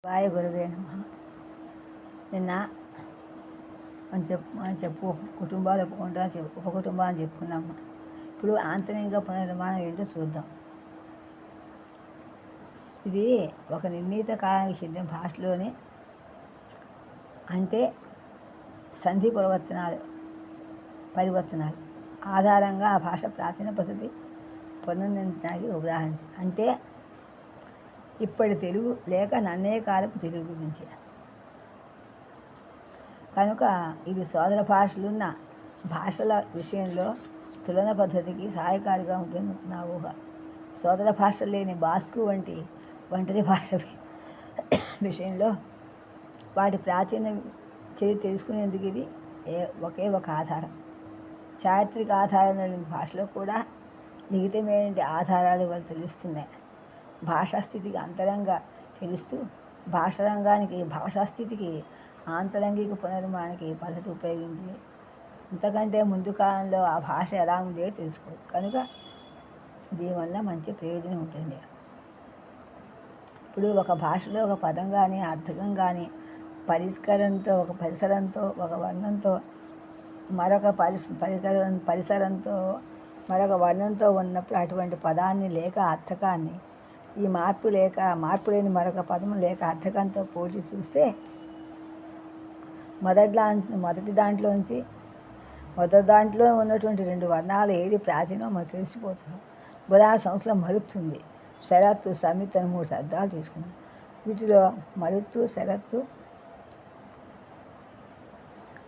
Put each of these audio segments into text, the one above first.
వాయ గురువే నమః. నిన్న మనం చెప్పు కుటుంబాలు ఒప్పుకుంటా ఉప కుటుంబాలు చెప్పుకున్నాము. ఇప్పుడు ఆంతరిక పునర్నిర్మాణం ఏంటో చూద్దాం. ఇది ఒక నిర్ణీత కాలానికి చెందిన భాషలోని అంటే సంధి పరివర్తనాలు ఆధారంగా ఆ భాష ప్రాచీన పద్ధతి పునర్నిర్మించడానికి ఉదాహరణ. అంటే ఇప్పటి తెలుగు లేక నన్నే కాలపు తెలుగు గురించి. కనుక ఇది సోదర భాషలున్న భాషల విషయంలో తులన పద్ధతికి సహాయకారిగా ఉంటుంది నా ఊహ. సోదర భాష లేని బాస్కు వంటి ఒంటరి భాష విషయంలో వాటి ప్రాచీన చరిత్ర తెలుసుకునేందుకు ఇది ఒకే ఒక ఆధారం. చారిత్రక ఆధారాలు లేని భాషలో కూడా లిఖితమైన ఆధారాలు వాళ్ళు తెలుస్తున్నాయి. భాషాస్థితికి అంతరంగా తెలుస్తూ భాషాస్థితికి ఆంతరంగిక పునర్నిర్మాణానికి పద్ధతి ఉపయోగించి ఇంతకంటే ముందు కాలంలో ఆ భాష ఎలా ఉండేదో తెలుసుకో. కనుక దీనివల్ల మంచి ప్రయోజనం ఉంటుంది. ఇప్పుడు ఒక భాషలో ఒక పదం కానీ అర్థకం కానీ ఒక పరిసరంతో ఒక వర్ణంతో మరొక పరిసరంతో మరొక వర్ణంతో ఉన్నప్పుడు అటువంటి పదాన్ని లేక అర్థకాన్ని ఈ మార్పు లేని మరొక పదం లేక అర్థకంతో పోల్చి చూస్తే మొదటి దాంట్లో ఉన్నటువంటి రెండు వర్ణాలు ఏది ప్రాచీనమో మనకు తెలిసిపోతుంది. ఉదాహరణ సంస్థలో మరుతుంది, శరత్తు, సమిత్ అని 3 శబ్దాలు తీసుకుంది. వీటిలో మరుత్తు, శరత్తు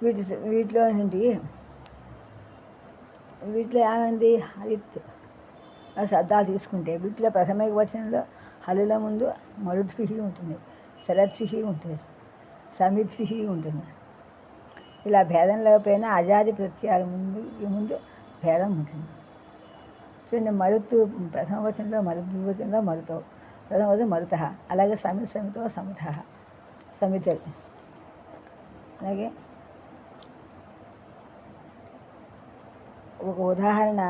వీటిలో ఏమైంది హరిత్ శబ్దాలు తీసుకుంటే వీటిలో ప్రథమ వచనంలో హలుల ముందు మరుద్విహి ఉంటుంది, శరద్విహి ఉంటుంది, సమిద్విహి ఉంటుంది. ఇలా భేదం లేకపోయినా అజాది ప్రత్యయాల ముందు భేదం ఉంటుంది. చూడండి, మరుత్తు ప్రథమ వచనంలో ద్వివచనంలో మరుతో, ప్రథమ వచనం మరుత. అలాగే సమితో సమిత. అలాగే ఒక ఉదాహరణ,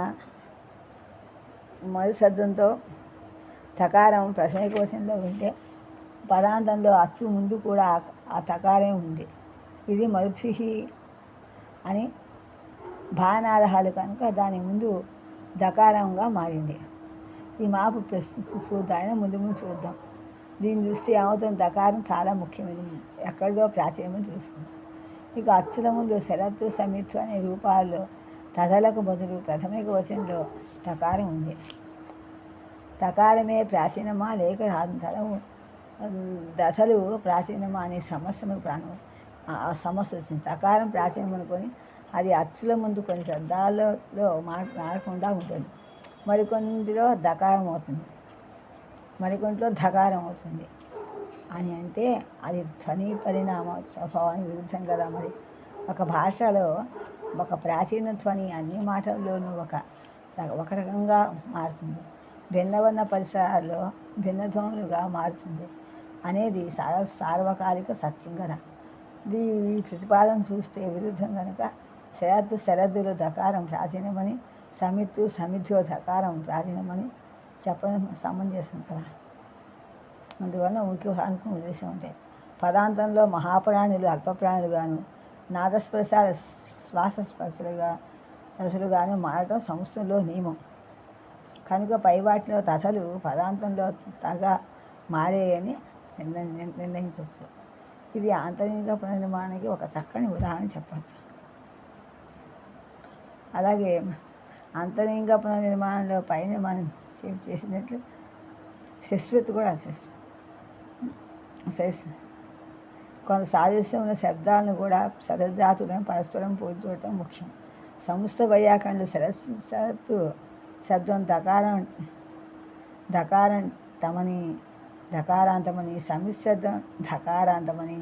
మరు శబ్దంతో తకారం ప్రథమ వచనంలో ఉంటే పదాంతంలో అచ్చు ముందు కూడా ఆ తకారం ఉంది. ఇది మరుద్విహి అని భానాదహాలు కనుక దాని ముందు దకారంగా మారింది. ఈ మార్పు చూద్దాం, ముందు చూద్దాం. దీన్ని చూస్తే ఏమవుతుంది, దకారం చాలా ముఖ్యమైనది, ఎక్కడిదో ప్రాచీనమని చూసుకుంటాం. ఇక అచ్చుల ముందు శరత్తు, సమిత్తు అనే రూపాల్లో తదలకు బదులు ప్రథమిక వచనంలో తకారం ఉంది. తకారమే ప్రాచీనమా లేక దశలు ప్రాచీనమా అనే సమస్య వచ్చింది. తకారం ప్రాచీనం అనుకొని అది అచ్చుల ముందు కొన్ని శబ్దాలలో మారకుండా ఉంటుంది. మరికొన్నింటిలో దకారం అవుతుంది, మరికొంటిలో ధకారం అవుతుంది అని అంటే అది ధ్వని పరిణామ స్వభావానికి విరుద్ధం కదా. మరి ఒక భాషలో ఒక ప్రాచీన ధ్వని అన్ని మాటల్లోనూ ఒక రకంగా మారుతుంది, భిన్నవర్ణ పరిసరాల్లో భిన్న ధ్వనులుగా మారుతుంది అనేది సార్వకాలిక సత్యం కదా. ఈ ప్రతిపాదన చూస్తే విరుద్ధం కనుక శరద్దులో దకారం ప్రాచీనమని, సమిత్తులో దకారం ప్రాచీనమని చెప్పడం సమంజసం కదా. అందువల్ల అనుకున్న ఉద్దేశం ఉంటాయి. పదాంతంలో మహాప్రాణులు అల్పప్రాణులుగాను, నాదస్పర్శాల శ్వాసస్పర్శలుగాను మారటం సంస్థలో నియమం కనుక పైవాటిలో తథలు పదాంతంలో తగా మారేయని నిర్ణయించవచ్చు. ఇది ఆంతరిక పునర్నిర్మాణానికి ఒక చక్కని ఉదాహరణ చెప్పచ్చు. అలాగే ఆంతరిక పునర్నిర్మాణంలో పైన మనం చేసినట్లు శశ్వత్ కూడా కొంత సాదృశ్యం ఉన్న శబ్దాలను కూడా శరజాతులను పరస్పరం పోల్చడం ముఖ్యం. సమస్త వైయాకరణలు శరత్తు శబ్దం దకారాంతమని, సమిశబ్దం ధకారాంతమని,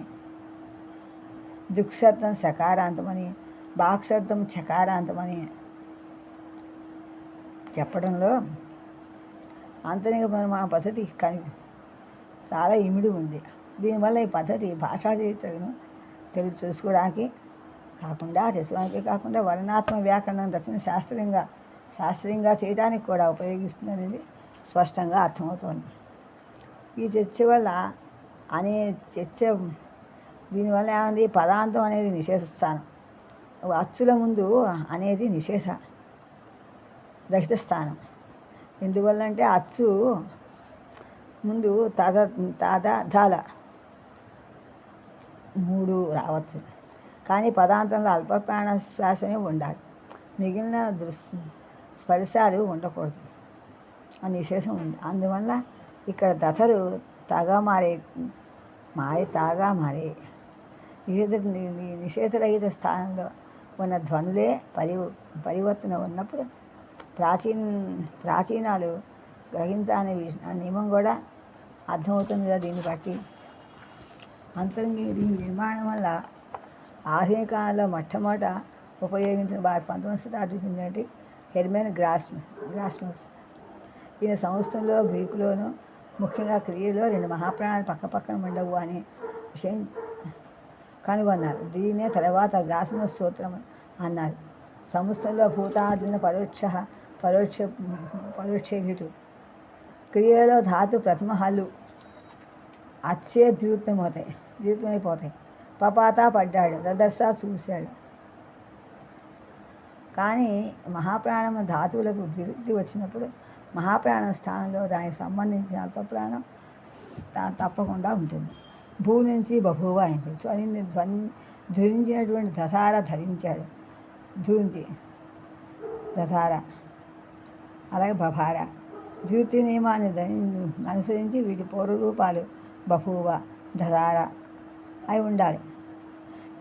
దుక్శబ్దం సకారాంతమని, బాక్శబ్దం చకారాంతమని చెప్పడంలో ఆంతరిక పునర్నిర్మాణ పద్ధతి చాలా ఇమిడి ఉంది. దీనివల్ల ఈ పద్ధతి భాషా చరిత్రను తెలుసుకోవడానికి కాకుండా వర్ణనాత్మక వ్యాకరణం రచన శాస్త్రీయంగా చేయడానికి కూడా ఉపయోగిస్తుందనేది స్పష్టంగా అర్థమవుతోంది. ఈ చర్చ వల్ల అనే చర్చ. దీనివల్ల ఏమైంది, పదాంతం అనేది నిషేధ స్థానం, అచ్చుల ముందు అనేది నిషేధ రహిత స్థానం. ఎందువల్లంటే అచ్చు ముందు తాద మూడు రావచ్చు, కానీ పదాంతంలో అల్పప్రాణ శ్వాసమే ఉండాలి, మిగిలిన స్పర్శాలు ఉండకూడదు అని నిషేధం ఉంది. అందువల్ల ఇక్కడ దతలు తాగా మారే నిషేధరహిత స్థానంలో ఉన్న ధ్వనులే పరివర్తన ఉన్నప్పుడు ప్రాచీనాలు గ్రహించాలనే నియమం కూడా అర్థమవుతుంది కదా. దీన్ని బట్టి దీని నిర్మాణం వల్ల ఆధునిక కాలంలో మొట్టమొదట ఉపయోగించిన 19వ శతాబ్దం చెందినటి హెర్మెన్ గ్రాస్మస్. ఈయన సంవత్సరంలో గ్రీకులోను ముఖ్యంగా క్రియలో 2 మహాప్రాణాలు పక్కపక్కన ఉండవు అనే విషయం కనుగొన్నారు. దీన్నే తర్వాత గ్రాస్మస్ సూత్రం అన్నారు. సంస్థల్లో భూతార్జున పరోక్షేఘిటు క్రియలో ధాతు ప్రథమ హల్లు అచ్చే ద్వితమైపోతాయి. పపాత పడ్డాడు, దదర్శ చూశాడు. కానీ మహాప్రాణం ధాతువులకు విరుద్ధి వచ్చినప్పుడు మహాప్రాణం స్థానంలో దానికి సంబంధించిన అల్పప్రాణం తప్పకుండా ఉంటుంది. భూ నుంచి బభూవ అయింది. ధరించినటువంటి దధార ధరించాడు, దధార. అలాగే బభార. ద్వితీయ నియమాన్ని అనుసరించి వీటి పూర్వరూపాలు బభూవ, దధార అయి ఉండాలి.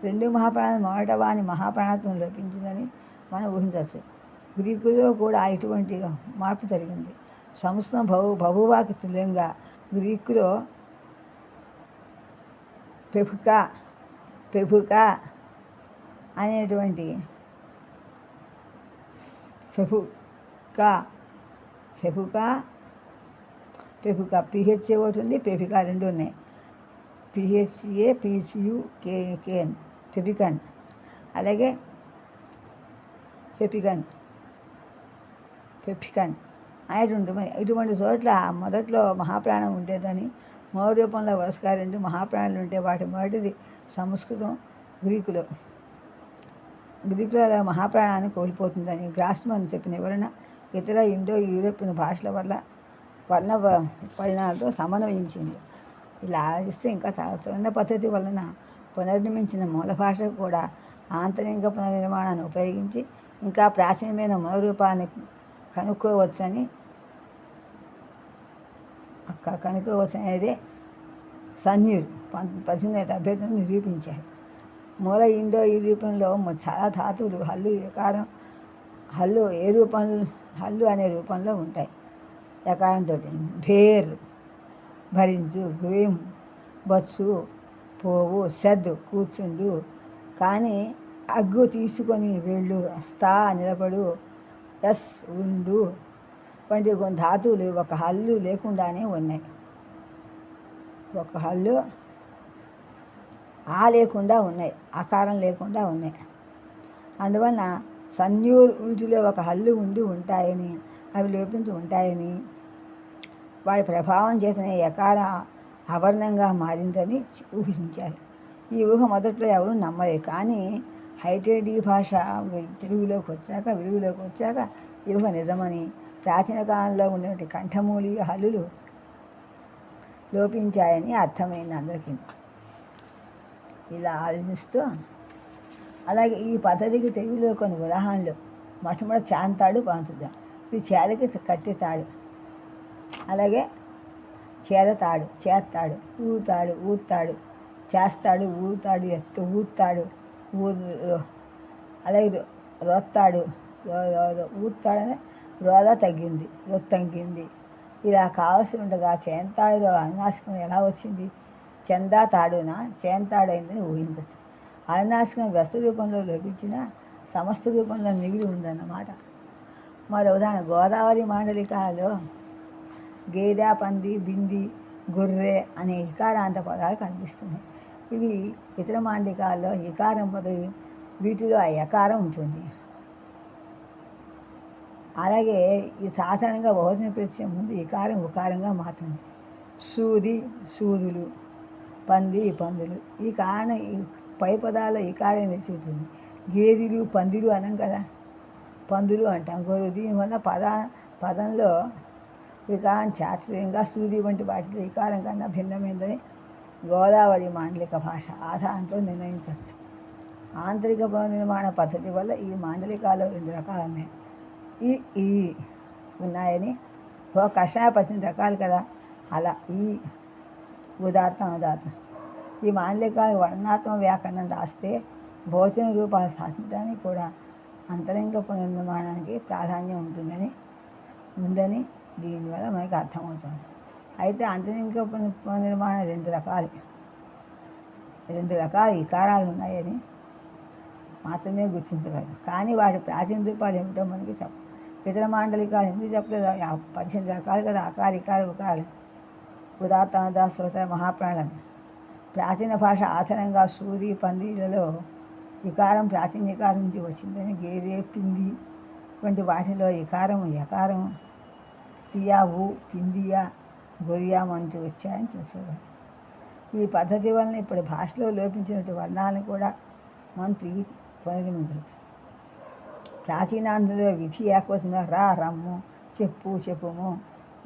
2 మహాప్రాణాలు మొదట వాని మహాప్రాణత్వం లోపించిందని మనం ఊహించవచ్చు. గ్రీకులో కూడా ఇటువంటి మార్పు జరిగింది. సంస్కృతం బభువాకి తుల్యంగా గ్రీకులో పెఫుక అనేటువంటి పెఫుక పిహెచ్ఏ ఒకటి ఉంది, పెఫిక 2 ఉన్నాయి. పిహెచ్ఏ పిసియుకేఎన్ పెఫికన్. అలాగే పెఫికన్ అనేటువంటి ఇటువంటి చోట్ల మొదట్లో మహాప్రాణం ఉండేదని, మూల రూపంలో వరుసగా 2 మహాప్రాణాలు ఉంటే వాటి మొదటిది సంస్కృతం గ్రీకులో మహాప్రాణాన్ని కోల్పోతుందని గ్రాస్మన్ చెప్పిన వివరణ ఇతర ఇండో యూరోపియన్ భాషల వల్ల వర్ణ పరిణామాలతో సమన్వయించింది. ఇలా ఆలోచిస్తే ఇంకా చాలా త్వరణ పద్ధతి వలన పునర్నిర్మించిన మూల భాషకు కూడా ఆంతరిక పునర్నిర్మాణాన్ని ఉపయోగించి ఇంకా ప్రాచీనమైన మూల రూపాన్ని కనుక్కోవచ్చనేదే సన్యూర్ 1879 నిరూపించారు. మూల ఇండో యూరోపియన్లో చాలా ధాతువులు హల్లు అనే రూపంలో ఉంటాయి. యకారంతో భేర్ భరించు, గ్వేం బొత్సు, పోవు, సద్ కూర్చుండు, కానీ అగ్గు తీసుకొని వెళ్ళు, స్థా నిలబడు, ఎస్ ఉండు వంటి కొన్ని ధాతువులు ఒక హల్లు లేకుండానే ఉన్నాయి. ఒక హల్లు లేకుండా ఉన్నాయి, ఆకారం లేకుండా ఉన్నాయి. అందువలన సన్యూర్ వీటిలో ఒక హల్లు ఉంటాయని, అవి లోపించి ఉంటాయని, వాడి ప్రభావం చేతనే యకార ఆవరణంగా మారిందని ఊహించారు. ఈ ఊహ మొదట్లో ఎవరూ నమ్మలేదు. కానీ హైటెడ్ భాష వెలుగులోకి వచ్చాక ఈ ఊహ నిజమని, ప్రాచీన కాలంలో ఉన్నటువంటి కంఠమూలి హల్లులు లోపించాయని అర్థమైంది అందరికీ. ఇలా ఆలోచిస్తూ అలాగే ఈ పద్ధతికి తెలుగులో కొన్ని ఉదాహరణలు. మొట్టమొదటి చాంతాడు పంచుద్దాం. ఇది చేలకి కట్టి తాడు, అలాగే చేదతాడు, చేస్తాడు, ఊతాడు, చేస్తాడు, ఊతాడు, ఊతాడు, అలాగే రొత్తాడు, ఊతాడని రోద తగ్గింది. ఇలా కావాల్సి ఉండగా చేంతాడులో అనునాసికం ఎలా వచ్చింది? చందా తాడున చేంతాడైందని ఊహించచ్చు. అనునాసికం వ్యస్త రూపంలో లోపించిన సమస్త రూపంలో మిగిలి ఉందన్నమాట. మరో ఉదాహరణ, గోదావరి మాండలికాలలో గేదె, పంది, బింది, గొర్రె అనే ఇకారాంత పదాలు కనిపిస్తున్నాయి. ఇవి ఇతర మాండలికాల్లో ఇకారం పదవి, వీటిలో ఆ యకారం ఉంటుంది. అలాగే ఈ సాధారణంగా బహువచన ప్రత్యయం ముందు ఇకారం ఉకారంగా మారుతుంది. సూది, సూదులు, పంది పందులు. ఈ కారణ ఈ పై పదాల్లో ఈ కారణం నిలిచిపోతుంది. గేదెలు పందులు అనం కదా, పందులు అంటాం గొర్రెలు. దీనివల్ల పదంలో వికారం చాతుర్యంగా సూర్య వంటి వాటిలో వికారం కన్నా భిన్నమైందని గోదావరి మాండలిక భాష ఆధారంతో నిర్ణయించవచ్చు. ఆంతరిక నిర్మాణ పద్ధతి వల్ల ఈ మాండలికాలు 2 రకాలు ఉన్నాయి. ఈ ఉన్నాయని ఒక కషాయ 18 రకాలు కదా, అలా ఈ ఉదాత్తం ఉదాత్తం. ఈ మాండలికాలు వర్ణాత్మక వ్యాకరణం రాస్తే భోజన రూపాలు సాధించడానికి కూడా అంతరంగ పునర్నిర్మాణానికి ప్రాధాన్యం ఉందని దీనివల్ల మనకి అర్థమవుతుంది. అయితే అంతరంగ పునర్నిర్మాణం 2 రకాల ఇకారాలు ఉన్నాయని మాత్రమే గుర్తించగలరు. కానీ వాటి ప్రాచీన రూపాలు ఏమిటో మనకి ఇతర మాండలికాలు ఎందుకు చెప్పలేదు? 18 రకాలు కదా, అకార ఇకార ఉకారాలు. ఉదాత్త శ్రోత మహాప్రాణం. ప్రాచీన భాష ఆధారంగా సూది పందిలలో వికారం ప్రాచీన వికారం నుంచి వచ్చిందని, గేదె పిండి వంటి వాటిలో వికారం యకారం పియావు పిండియా గొరియా నుంచి వచ్చాయని తెలుసుకోవాలి. ఈ పద్ధతి వలన ఇప్పుడు భాషలో లోపించినటువంటి వర్ణాలను కూడా మనం తిరిగి పునర్నిర్మించవచ్చు. ప్రాచీనాంధ్రలో విధి ఏకవచనం రా రమ్ము చెప్పు చెప్పుము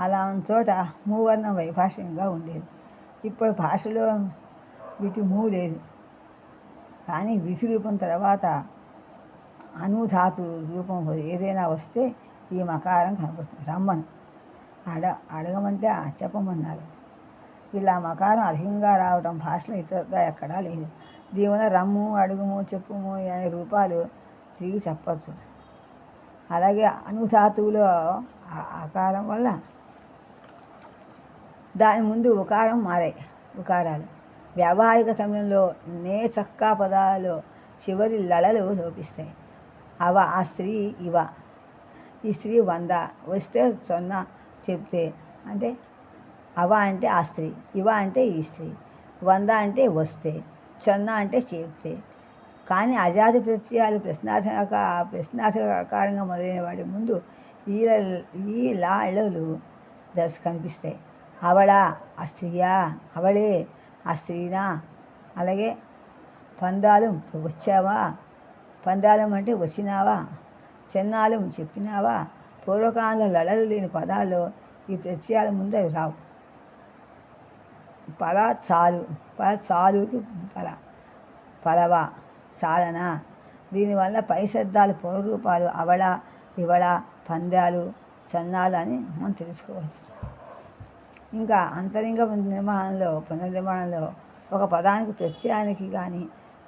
అలా చోట మూవర్ణం వైభాషికంగా ఉండేది. ఇప్పుడు భాషలో వీటి లేదు. కానీ విధి రూపం తర్వాత అనుధాతు రూపం ఏదైనా వస్తే ఈ మకారం కనపడుతుంది. రమ్మను అడగమంటే చెప్పమన్నారు. ఇలా మకారం అధికంగా రావడం భాషలో ఇతరత్రా ఎక్కడా లేదు. దీనివల్ల రమ్ము అడుగుము చెప్పుము అనే రూపాలు తిరిగి చెప్పచ్చు. అలాగే అనుధాతువులో ఆకారం వల్ల దాని ముందు ఉకారం మారాయి. ఉకారాలు వ్యావహారిక సమయంలో చక్కా పదాలలో చివరి లళలు లోపిస్తాయి. ఆ స్త్రీ ఇవ, ఈ స్త్రీ 100 వస్తే 0 చెప్తే అంటే అవ అంటే ఆ స్త్రీ, ఇవ అంటే ఈ స్త్రీ, 100 అంటే వస్తే, 0 అంటే చెప్తే. కానీ అజాతి ప్రత్యయాలు ప్రశ్నార్థకారంగా మొదలైన వాటి ముందు ఈ లాళలు కనిపిస్తాయి. అవళా ఆ స్త్రీయా, అవళే ఆ స్త్రీనా. అలాగే పందాలం వచ్చావా, పందాలం అంటే వచ్చినావా, చెన్నాలం చెప్పినావా. పూర్వకాలంలో లళలు లేని పదాల్లో ఈ ప్రత్యయాల ముందు అవి రావు. చాలుకి పలవా చాలన. దీనివల్ల పై శబ్దాలు పూర్వరూపాలు అవళ ఇవళ పందాలు చన్నాలు అని మనం తెలుసుకోవచ్చు. ఇంకా అంతరంగ పునర్నిర్మాణంలో ఒక పదానికి ప్రత్యయానికి కానీ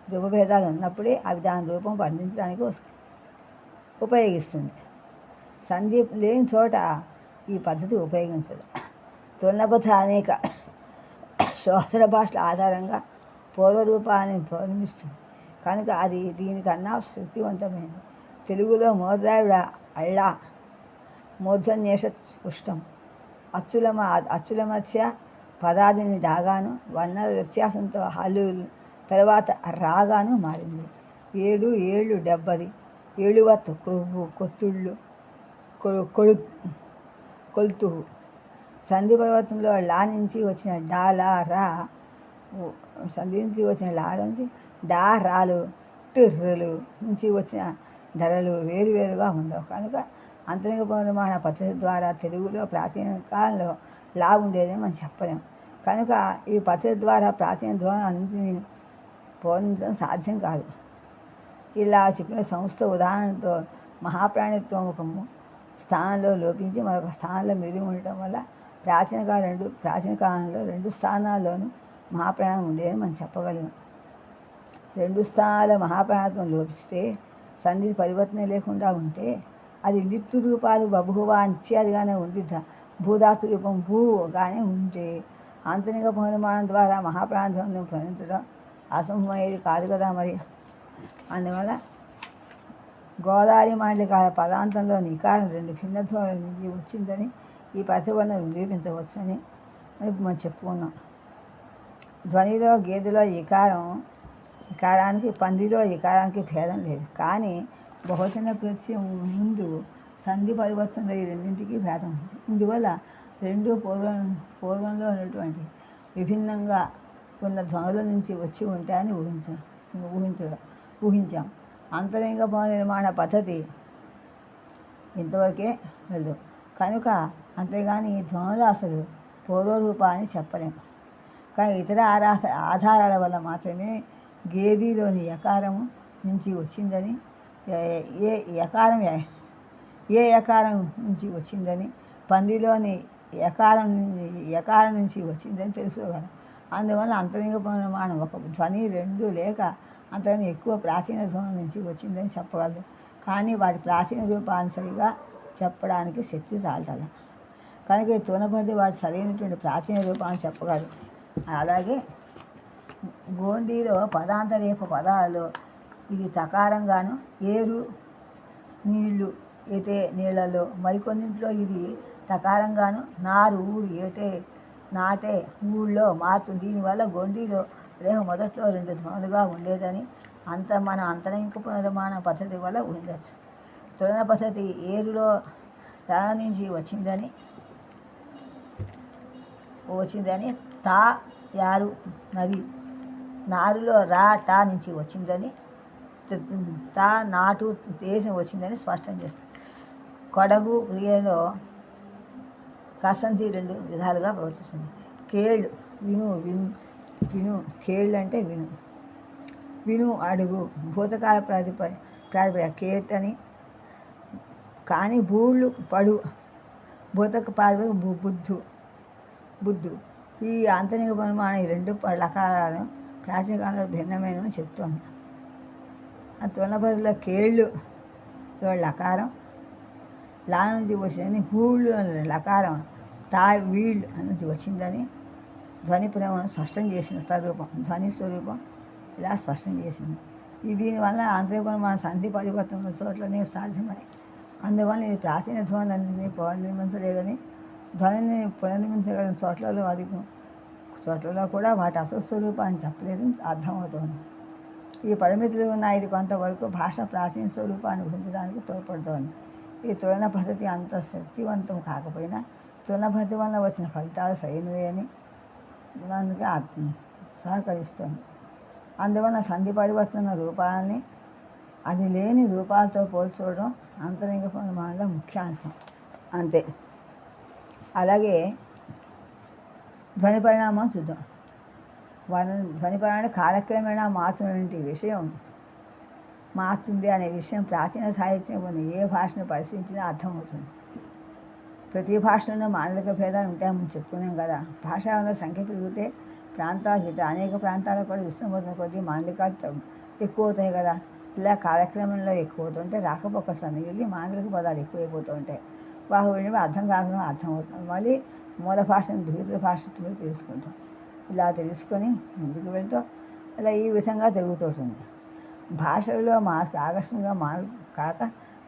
రూపభేదాలు ఉన్నప్పుడే అవి దాని రూపం బంధించడానికి ఉపయోగిస్తుంది. సంధి లేని చోట ఈ పద్ధతి ఉపయోగించదు. తులనబద్ధ అనేక సోదర భాషల ఆధారంగా పూర్వరూపాన్ని పూర్ణిస్తుంది కనుక అది దీనికన్నా శక్తివంతమైనది. తెలుగులో మోద్రావిడ అళ్ళ మూర్ధన్యేష పుష్టం అచ్చుల మధ్య పదాదిని డాగాను వర్ణాల వ్యత్యాసంతో హల్లు తర్వాత రాగాను మారింది. 7 7 70 ఏಳುవత్తు కొవ్వు కొత్తుళ్ళు కొలుతు. సంధి పరివర్తనలో లా నుంచి వచ్చిన డా లా రా, సంధి నుంచి వచ్చిన లా నుంచి డా రాలు టిర్రలు నుంచి వచ్చిన ధరలు వేరువేరుగా ఉండవు. కనుక అంతరంగ పునర్నిర్మాణ పద్ధతి ద్వారా తెలుగులో ప్రాచీన కాలంలో లా ఉండేదని మనం చెప్పలేము. కనుక ఈ పద్ధతి ద్వారా ప్రాచీన ధ్వనులు అన్నింటినీ పూర్ణించడం సాధ్యం కాదు. ఇలా చెప్పిన సంస్థ ఉదాహరణతో మహాప్రాణిత్వం ఒక స్థానంలో లోపించి మరొక స్థానంలో మిగిలి ఉండటం వల్ల ప్రాచీన కాలంలో 2 స్థానాల్లోనూ మహాప్రాణం ఉండేదని మనం చెప్పగలిగాం. 2 స్థానాల మహాప్రాణత్వం లోపిస్తే సంధి పరివర్తన లేకుండా ఉంటే అది లిప్తు రూపాలు బభువ ఇత్యాదిగానే ఉండి భూధాతు రూపం భూగానే ఉంటే ఆంతరిక పునర్నిర్మాణం ద్వారా మహాప్రాణత్వం ఫలించడం అసంభవమయ్యేది కాదు కదా మరి. అందువల్ల గోదావరి మాండలిక పదాంతంలో నికారం 2 భిన్నత్వాల నుంచి వచ్చిందని ఈ ప్రతిబంధం నిరూపించవచ్చని మనం చెప్పుకున్నాం. ధ్వనిలో గేదెలో ఇకారానికి పందిలో ఇకారానికి భేదం లేదు. కానీ బహువచన ప్రత్యయం ముందు సంధి పరివర్తనలో ఈ రెండింటికి భేదం ఉంది. ఇందువల్ల 2 పూర్వంలో ఉన్నటువంటి విభిన్నంగా ఉన్న ధ్వనుల నుంచి వచ్చి ఉంటాయని ఊహించాం. అంతరంగ భవన నిర్మాణ పద్ధతి ఇంతవరకే వెళ్ళు కనుక, అంతేగాని ఈ ధ్వనులు అసలు పూర్వరూపాన్ని చెప్పలేము. కానీ ఇతర ఆధారాల వల్ల మాత్రమే గేదిలోని యకారం నుంచి వచ్చిందని, ఏ యకారం నుంచి వచ్చిందని, పందిలోని యకారం నుంచి వచ్చిందని తెలుసుకోగలం. అందువల్ల అంతరంగ నిర్మాణం ఒక ధ్వని, రెండు లేక అంతకన్నా ఎక్కువ ప్రాచీన ధ్వనుల నుంచి వచ్చిందని చెప్పగలదు. కానీ వాటి ప్రాచీన రూపాన్ని సరిగా చెప్పడానికి శక్తి చాలటల. కనుక ఈ తునపది వాటి సరైనటువంటి ప్రాచీన రూపాన్ని చెప్పగలరు. అలాగే గోండీలో పదాంతరేప పదాలలో ఇది తకారంగాను, ఏరు నీళ్లు ఏటే నీళ్లలో, మరికొన్నింటిలో ఇది తకారంగాను, నారు ఊరు ఏటే నాటే ఊళ్ళో మారుతుంది. దీనివల్ల గోండీలో రేహ మొదట్లో 2 ధ్వనులుగా ఉండేదని మన అంతరంగిక నిర్మాణ పద్ధతి వల్ల ఊహించవచ్చు. తులన పద్ధతి ఏరులో రా నుంచి వచ్చిందని తా యారు నది, నారులో రా టా నుంచి వచ్చిందని, తా నాటు దేశం వచ్చిందని స్పష్టం చేస్తుంది. కొడగు క్రియలో కసంతి 2 విధాలుగా ప్రవర్తిస్తుంది. కేళ్ళు విను కేళ్ళు అంటే విను అడుగు భూతకాల ప్రాతిపదిక కేర్తని. కానీ బూళ్ళు పడు భూతక ప్రాతిపదిక బుద్ధు. ఈ ఆంతరిక పరిమాణం ఈ 2 లకారాలు ప్రాచీన కాలంలో భిన్నమైనవి చెప్తోంది. ఆ తులనపదిలో కేళ్ళు లకారం లా నుంచి వచ్చిందని, హూళ్ళు లకారం తా వీళ్ళు నుంచి వచ్చిందని ధ్వని ప్రమాణం స్పష్టం చేసిన ధ్వని స్వరూపం ఇలా స్పష్టం చేసింది. దీనివల్ల ఆంతరిక పరిమాణ సంధి పరివర్తన చోట్లనే సాధ్యమని, అందువల్ల ఇది ప్రాచీన ధ్వనులన్నింటినీ పునర్నిర్మించలేదని, ధ్వనిని పునర్నిర్మించగలిగిన చోట్లలో కూడా వాటి అసలు స్వరూపాన్ని చెప్పలేదని అర్థమవుతోంది. ఈ పరిమితులు ఉన్న ఇది కొంతవరకు భాష ప్రాచీన స్వరూపాన్ని ఊహించడానికి తోడ్పడుతోంది. ఈ తులన పద్ధతి అంత శక్తివంతం కాకపోయినా తులన పద్ధతి వల్ల వచ్చిన ఫలితాలు సరైనవే అని అందుకే సహకరిస్తోంది. అందువల్ల సంధి పరివర్తన రూపాలని అది లేని రూపాలతో పోల్చుకోవడం అంతరంగ పరిమాణంలో ముఖ్యాంశం. అంతే. అలాగే ధ్వని పరిణామం చూద్దాం. ధ్వని పరిణామం కాలక్రమేణా మారుతున్నటువంటి విషయం మారుతుంది అనే విషయం ప్రాచీన సాహిత్యం ఏ భాషను పరిశీలించినా అర్థమవుతుంది. ప్రతి భాషలోనూ మాండలిక భేదాలు ఉంటాయని చెప్పుకున్నాం కదా. భాషల సంఖ్య పెరిగితే అనేక ప్రాంతాలకు కూడా విస్తృతమవుతున్న కొద్దీ మాండలికాలు ఎక్కువ అవుతాయి కదా. ఇలా కాలక్రమంలో ఎక్కువ అవుతుంటే రాకపోక సన్నిగిలి మాండలిక పదాలు ఎక్కువైపోతూ ఉంటాయి. వాటి వెళ్ళి అర్థం కాకుండా అర్థమవుతుంది. మళ్ళీ మూల భాషను ద్వితీయ భాషలో తెలుసుకుంటాం. ఇలా తెలుసుకొని ముందుకు వెళ్తూ ఇలా ఈ విధంగా జరుగుతుంటుంది. భాషలో ఆకస్మికంగా కాక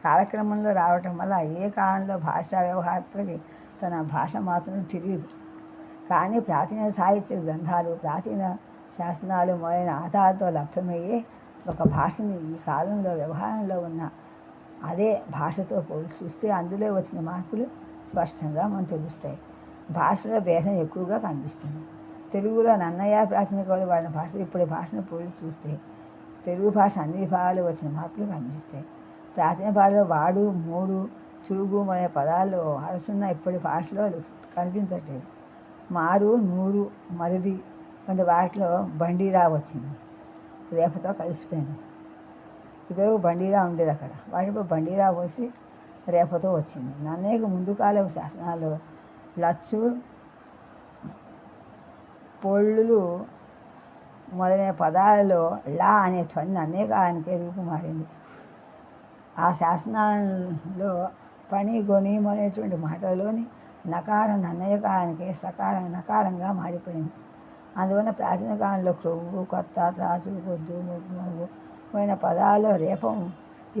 కాలక్రమంలో రావటం వల్ల ఏ కాలంలో భాషా వ్యవహారతకి తన భాష మాత్రం తెలియదు. కానీ ప్రాచీన సాహిత్య గ్రంథాలు, ప్రాచీన శాసనాలు మొదలైన ఆధారాలతో లభ్యమయ్యే ఒక భాషని ఈ కాలంలో వ్యవహారంలో ఉన్న అదే భాషతో పోల్చి చూస్తే అందులో వచ్చిన మార్పులు స్పష్టంగా మనకు తెలుస్తాయి. భాషలో భేదం ఎక్కువగా కనిపిస్తుంది. తెలుగులో నన్నయ్య ప్రాచీన కవులు వాడిన భాష ఇప్పుడు భాషను పోల్చి చూస్తే తెలుగు భాష అన్ని విభాగాలు వచ్చిన మార్పులు కనిపిస్తాయి. ప్రాచీన భాషలో వాడు, మూడు, చూగు మొదలైన పదాల్లో అరసున్న ఇప్పటి భాషలో కనిపించట్లేదు. మారు, నూరు, మరిది వంటి వాటిలో బండీరా వచ్చింది, రేపతో కలిసిపోయింది. ఇద్దరు బండీరా ఉండేది అక్కడ, వాటిపై బండీరా పోసి రేపతో వచ్చింది. నన్నయ్యకు ముందు కాలం శాసనాల్లో లచ్చు, పొళ్ళు మొదలైన పదాలలో లా అనే ధ్వని అనేక ఆయనకే రూపుమారింది. ఆ శాసనాల్లో పని, గొని మొదలైనటువంటి మాటల్లోని నకారం నన్నయకారానికే సకారం నకారంగా మారిపోయింది. అందువల్ల ప్రాచీన కాలంలో క్రొవ్వు, కొత్త, త్రాసు, కొద్దు, మొగ్గు పోయిన పదాల్లో రేపం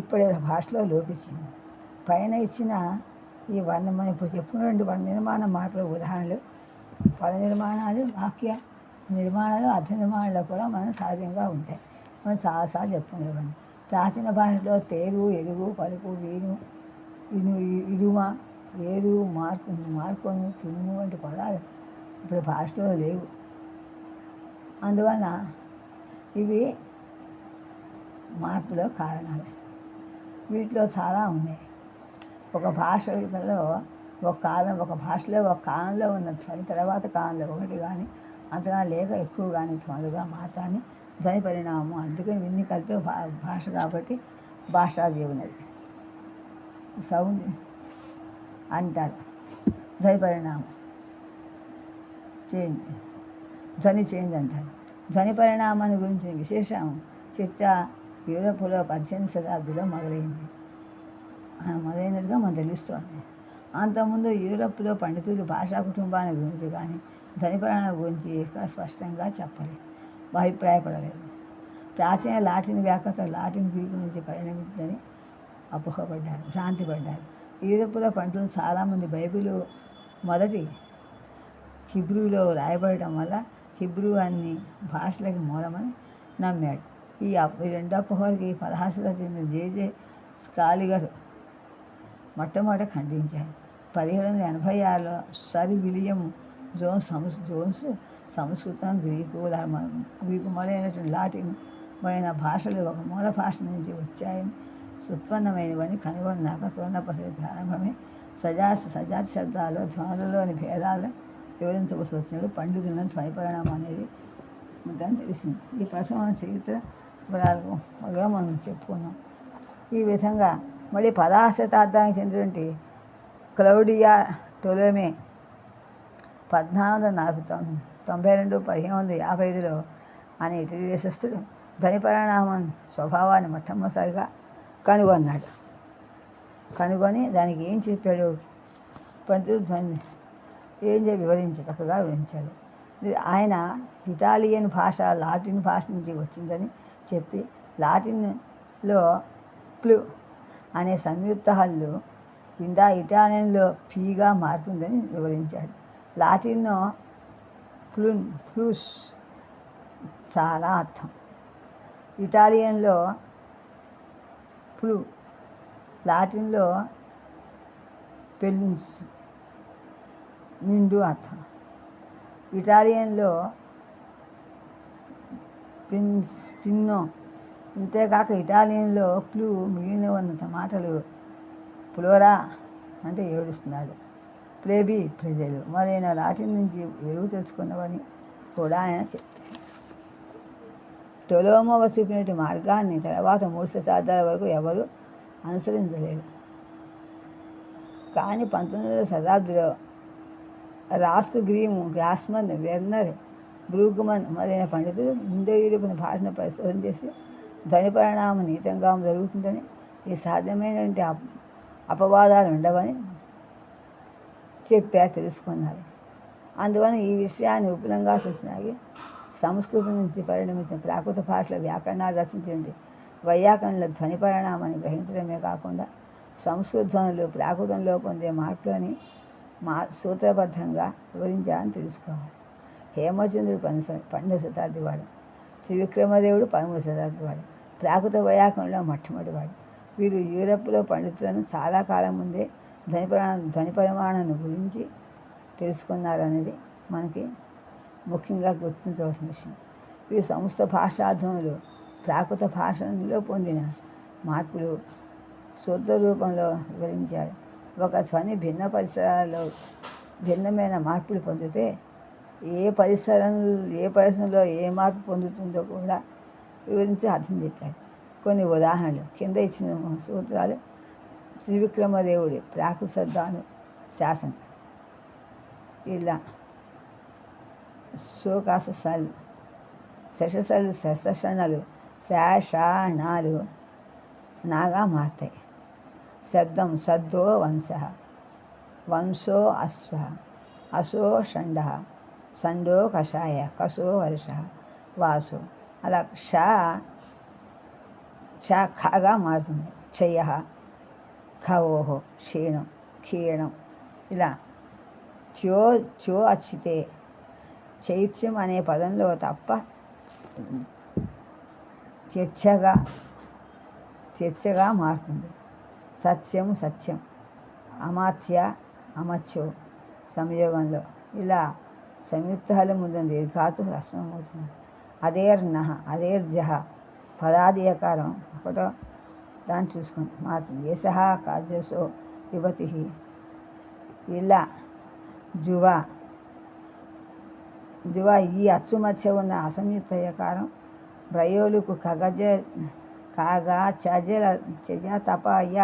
ఇప్పటి భాషలో లోపించింది. పైన ఇచ్చిన ఈ మనం ఇప్పుడు చెప్పుకున్న వర్ణ నిర్మాణ మార్పుల ఉదాహరణలు పద నిర్మాణాలు, వాక్య నిర్మాణాలు, అర్థ నిర్మాణాలు కూడా మనం సహజంగా ఉంటాయి. మనం చాలాసార్లు చెప్పుకునేవాడిని. ప్రాచీన భాషలో తేరు, ఎరుగు, పలుకు, వీను, ఇడుమ, ఏరు, మార్కొను, తునుము వంటి పదాలు ఇప్పుడు భాషలో లేవు. అందువలన ఇవి మార్పులో కారణాలు. వీటిలో చాలా ఉన్నాయి. ఒక భాషలో ఒక భాషలో ఒక కాలంలో ఉన్న ధ్వని తర్వాత కాలంలో ఒకటి కానీ అంతగా లేక ఎక్కువ కానీ ధ్వనులుగా మాత్రాన్ని ధ్వని పరిణామం. అందుకని ఇన్ని కలిపే భాష కాబట్టి భాషాజీవనది సౌండ్ అంటారు. ధ్వని పరిణామం చేంజ్, ధ్వని చేంజ్ అంటారు. ధ్వని పరిణామాన్ని గురించిన విశేషం చర్చ యూరోప్లో 18వ శతాబ్దిలో మొదలైనట్టుగా మనకు తెలుస్తోంది. అంతకుముందు యూరోప్లో పండితులు భాషా కుటుంబాన్ని గురించి కానీ ధ్వని పరిణామం గురించి ఇక్కడ స్పష్టంగా చెప్పలేదు, అభిప్రాయపడలేదు. ప్రాచీన లాటిన్ వ్యాకరణం లాటిన్ గ్రీకు నుంచి పరిణమించిందని భ్రాంతిపడ్డారు. యూరోప్లో పండితులు చాలామంది బైబిలు మొదటి హిబ్రూలో రాయబడటం వల్ల హిబ్రూ అన్ని భాషలకి మూలమని నమ్మాడు. ఈ రెండు అపోహలకి 16వ శతాబ్దంలో జే స్కాలిగర్ మొట్టమొదట ఖండించారు. 1786లో సర్ విలియం జోన్స్ సంస్కృతం, గ్రీకు మొదలైనటువంటి లాటిన్ మొదలైన భాషలు ఒక మూల భాష నుంచి వచ్చాయని ఉత్పన్నమైనవని కనుగొన్నాక తోరణపసరి ప్రారంభమే సజాతి శబ్దాలు ధ్వనులలోని భేదాలను వివరించవలసి వచ్చినప్పుడు పండితులను ధ్వని పరిణామం అనేది ఉందని తెలిసింది. ఈ ప్రసంగం చరిత్ర వివరాలుగా మనం చెప్పుకున్నాం. ఈ విధంగా మళ్ళీ 16వ శతాబ్దానికి చెందినటువంటి క్లౌడియా టొలెమీ 1492-1555లో అనే ఇటలీ దేశస్థుడు ధ్వని పరిణామం స్వభావాన్ని మొట్టమొదటిసారిగా కనుగొని దానికి ఏం చెప్పాడు పండితుడు చక్కగా వివరించాడు. ఆయన ఇటాలియన్ భాష లాటిన్ భాష నుంచి వచ్చిందని చెప్పి లాటిన్లో ప్లు అనే సంయుక్త హల్లు కింద ఇటాలియన్లో పీగా మారుతుందని వివరించాడు. లాటిన్లో ఫ్లూస్ చాలా అర్థం, ఇటాలియన్లో ఫ్లూ, లాటిన్లో పెల్లున్స్ నిండు అర్థం, ఇటాలియన్లో పిన్నో. అంతేకాక ఇటాలియన్లో ప్లూ మిగిలిన ఉన్నంత మాటలు ప్లోరా అంటే ఏడుస్తున్నాడు, ప్లేబీ ప్రజలు మొదలైన లాటిన్ నుంచి ఎరువు తెచ్చుకున్నవని కూడా ఆయన చెప్పారు. టొలెమీ చూపినటువంటి మార్గాన్ని తర్వాత 3 శతాబ్దాల వరకు ఎవరు అనుసరించలేదు. కానీ 19వ శతాబ్దిలో రాస్క్ గ్రీము, గ్రాస్మన్, వెర్నర్, బ్రూగ్మన్ మొదలైన పండితులు ఇండో యూరోపియన్ భాషను పరిశోధన చేసి ధ్వని పరిణామం నిహితంగా జరుగుతుందని, ఈ సాధ్యమైనటువంటి అపవాదాలు ఉండవని తెలుసుకున్నారు. అందువలన ఈ విషయాన్ని విపులంగా సూచనకి సంస్కృతం నుంచి పరిణమించిన ప్రాకృత భాషల వ్యాకరణాలు రచించండి. వైయాకరణలో ధ్వని పరిణామాన్ని గ్రహించడమే కాకుండా సంస్కృత ధ్వనులు ప్రాకృతంలో పొందే మార్పులని సూత్రబద్ధంగా వివరించాలని తెలుసుకోవాలి. హేమచంద్రుడు 12వ శతాబ్ది వాడు, త్రివిక్రమదేవుడు 13వ శతాబ్ది వాడు, ప్రాకృత వైయాకరణలో మొట్టమొదటివాడు. వీరు యూరప్లో పండితులను చాలా కాలం ముందే ధ్వని పరిమాణాన్ని గురించి తెలుసుకున్నారనేది మనకి ముఖ్యంగా గుర్తించవలసిన విషయం. వీరు సమస్త భాషాధ్వనులు ప్రాకృత భాషలో పొందిన మార్పులు సూత్ర రూపంలో వివరించారు. ఒక ధ్వని భిన్న పరిసరాల్లో భిన్నమైన మార్పులు పొందితే ఏ పరిసరంలో ఏ మార్పు పొందుతుందో కూడా వివరించి అర్థం చెప్పారు. కొన్ని ఉదాహరణలు కింద ఇచ్చిన సూత్రాలు త్రివిక్రమదేవుడి ప్రాకృత శబ్దాను శాసనం. ఇలా సోకాసలు, శశసలు, శశషణలు, శాషాణాలు నాగా మారుతాయి. శబ్దం సద్దో వంశ, వంశో అశ్వ, అశో షండ, సండో కషాయ, కసో వర్ష, వాసు. అలా క్ష ఖగా మారుతుంది. క్షయ, ఖవోహో, క్షీణం, క్షీణం. ఇలా చో అచ్చితే చైత్యం అనే పదంలో తప్ప చర్చగా మారుతుంది. సత్యం, సత్యం, అమాత్య, అమత్యో సంయోగంలో. ఇలా సంయుక్తాలు ముందు దీర్ఘాతు హ్రస్వం అవుతుంది. అదేర్నహ అదేర్జహ పదాది యకారం ఒకటో దాన్ని చూసుకుని మాత్రం యశ కాజసో విభతి ఇలా జువ జువ ఈ అచ్చు మధ్య ఉన్న అసంయుక్త యకారం బ్రయోలుకు కగజ కాగా చజల చజ తప య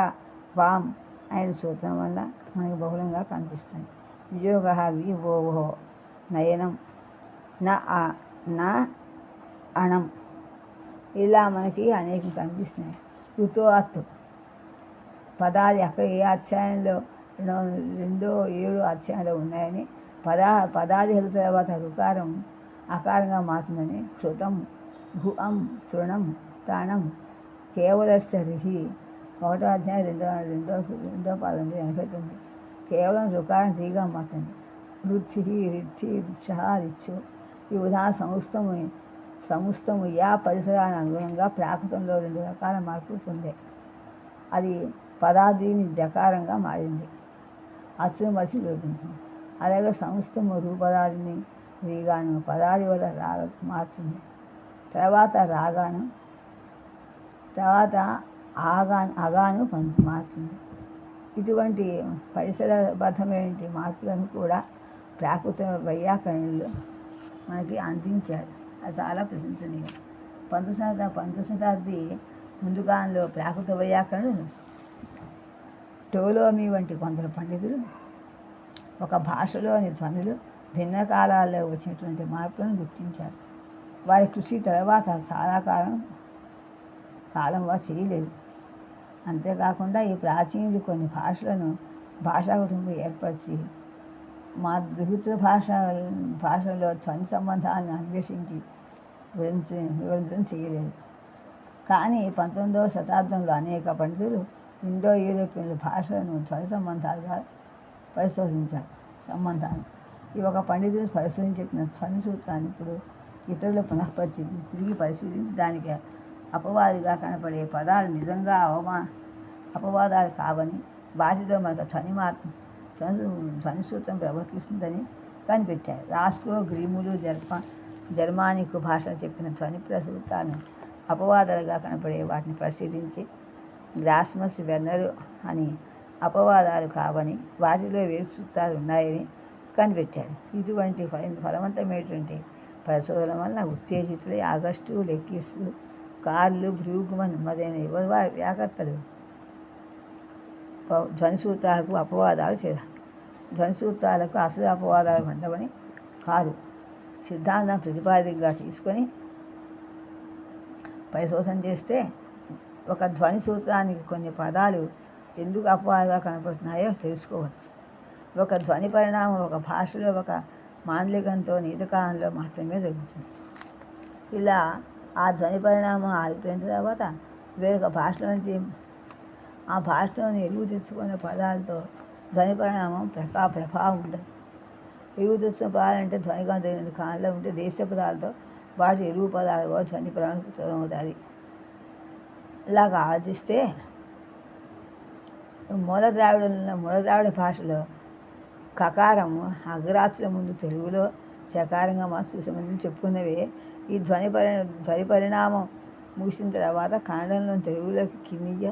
వామ్ అయిన సూత్రం వల్ల మనకు బహుళంగా కనిపిస్తుంది. వియోగ వివోహో నయనం నా అణం ఇలా మనకి అనేకం కనిపిస్తున్నాయి. ఋతువాత్తు పదాలు ఎక్కడ ఏ అధ్యాయంలో 2-7 అధ్యాయంలో ఉన్నాయని పదాదిహల తర్వాత రుకారం అకారంగా మారుతుందని కృతం భువం తృణం తాణం కేవలస్య రిహి 1వ అధ్యాయం 2వ పాదం 89 కేవలం రుకారం రీగా మారుతుంది. వృద్ధి రిద్ధి రుక్ష రిచ్చు ఈ ఉదాహరణ సముస్తము యా పరిసరానికి అనుగుణంగా ప్రాకృతంలో 2 రకాల మార్పులు పొందాయి. అది పదాదిని జకారంగా మారింది, అచ్చు మసి లోపించింది. అలాగే సంస్థము రూపదాదిని రీగాను పదాది వల్ల మారుతుంది. తర్వాత అగాను మారుతుంది. ఇటువంటి పరిసరబద్ధమైన మార్పులను కూడా ప్రాకృత వైయాకరణలు మనకి అందించారు. అది చాలా ప్రశంసనీయం. 19వ శతాబ్ది ముందుగానంలో ప్రాకృత వైయాకరణలు టోలోమి వంటి కొందరు పండితులు ఒక భాషలోని ధ్వనులు భిన్న కాలాల్లో వచ్చినటువంటి మార్పులను గుర్తించారు. వారి కృషి తర్వాత చాలా కాలం వారు చేయలేదు. అంతేకాకుండా ఈ ప్రాచీనులు కొన్ని భాషా కుటుంబం ఏర్పరిచి మా దృహిత భాషలో ధ్వని సంబంధాలను అన్వేషించి వివరించడం చేయలేదు. కానీ 19వ శతాబ్దంలో అనేక పండితులు ఇండో యూరోపియన్ల భాషలను ధ్వని సంబంధాలుగా పరిశోధించారు. ఈ ఒక పండితులు పరిశోధించిన ధ్వని సూత్రాన్ని ఇప్పుడు ఇతరుల తిరిగి పరిశీలించి దానికి అపవాదిగా కనపడే పదాలు నిజంగా అపవాదాలు కావని, వాటిలో మనకు ధ్వని సూత్రం ప్రవర్తిస్తుందని కనిపెట్టారు. రాస్కో గ్రీములు జర్మానిక్ భాషలు చెప్పిన ధ్వని సూత్రాలను అపవాదాలుగా కనపడే వాటిని పరిశీలించి గ్రాస్మస్ వెర్నరు అని అపవాదాలు కావని, వాటిలో వేరు సూత్రాలు ఉన్నాయని కనిపెట్టారు. ఇటువంటి ఫలవంతమైనటువంటి పరిశోధన వల్ల ఉత్తేజితులై ఆగస్టు లెక్కిస్ కార్లు బ్రూగ్మన్ మొదలైన యువ వ్యాకర్తలు ధ్వని సూత్రాలకు అపవాదాలు చేశారు. ధ్వని సూత్రాలకు అసలు అపవాదాలు ఉండవని కాదు, సిద్ధాంతం ప్రతిపాదికగా తీసుకొని పరిశోధన చేస్తే ఒక ధ్వని సూత్రానికి కొన్ని పదాలు ఎందుకు అపవాదాలుగా కనపడుతున్నాయో తెలుసుకోవచ్చు. ఒక ధ్వని పరిణామం ఒక భాషలో ఒక మాండలికంతో నీతకాలంలో మాత్రమే జరుగుతుంది. ఇలా ఆ ధ్వని పరిణామం ఆగిపోయిన తర్వాత వేరొక భాషల నుంచి ఆ భాషలోని ఎరువు తెచ్చుకునే పదాలతో ధ్వని పరిణామం ప్రభావం ఉండదు. ఎరువు తెచ్చుకునే పదాలంటే ధ్వనిగా జరిగిన కాలంలో ఉంటే దేశ పదాలతో వాటి ఎరువు పదాలు కూడా ధ్వని పరిణామం అవుతుంది. ఇలాగ ఆలోచిస్తే మూల ద్రావిడ భాషలో కకారము అగ్రాచుల ముందు తెలుగులో చకారంగా మార్చు సంబంధించి చెప్పుకున్నవే ఈ ధ్వని పరిణామం ముగిసిన తర్వాత కన్నడంలో తెలుగులోకి కినియ,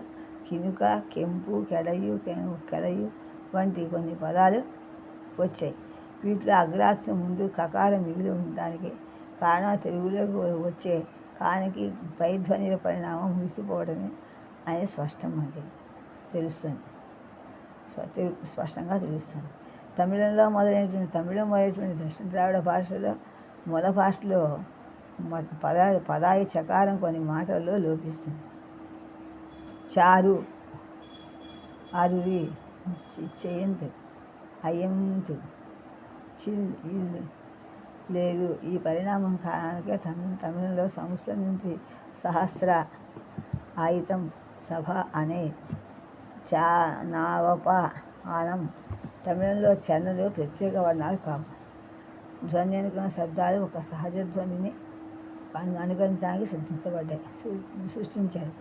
కినుక, కెంపు, కెడయు వంటి కొన్ని పదాలు వచ్చాయి. వీటిలో అగ్రాస్యం ముందు కకారం మిగిలి ఉండడానికి కారణం తెలుగులోకి వచ్చే కానికి పై ధ్వనిల పరిణామం ముగిసిపోవడమే అని స్పష్టంగా తెలుస్తుంది. తమిళం మొదలైనటువంటి దక్షిణ ద్రావిడ భాషలో మూల భాషలో పదాయి చకారం కొన్ని మాటల్లో లోపిస్తుంది. చారు, అరురి, చేయంత్, అయంత్, చిల్, ఇల్ లేదు. ఈ పరిణామం కారణానికే తమిళంలో సంవత్సరం నుంచి సహస్ర, ఆయితం, సభ అనే చా, నావప, ఆనం తమిళంలో చరణలు ప్రత్యేక వర్ణాలు కావు. ధ్వని అనుకున్న శబ్దాలు ఒక సహజ ధ్వనిని అనుకరించడానికి సృష్టించారు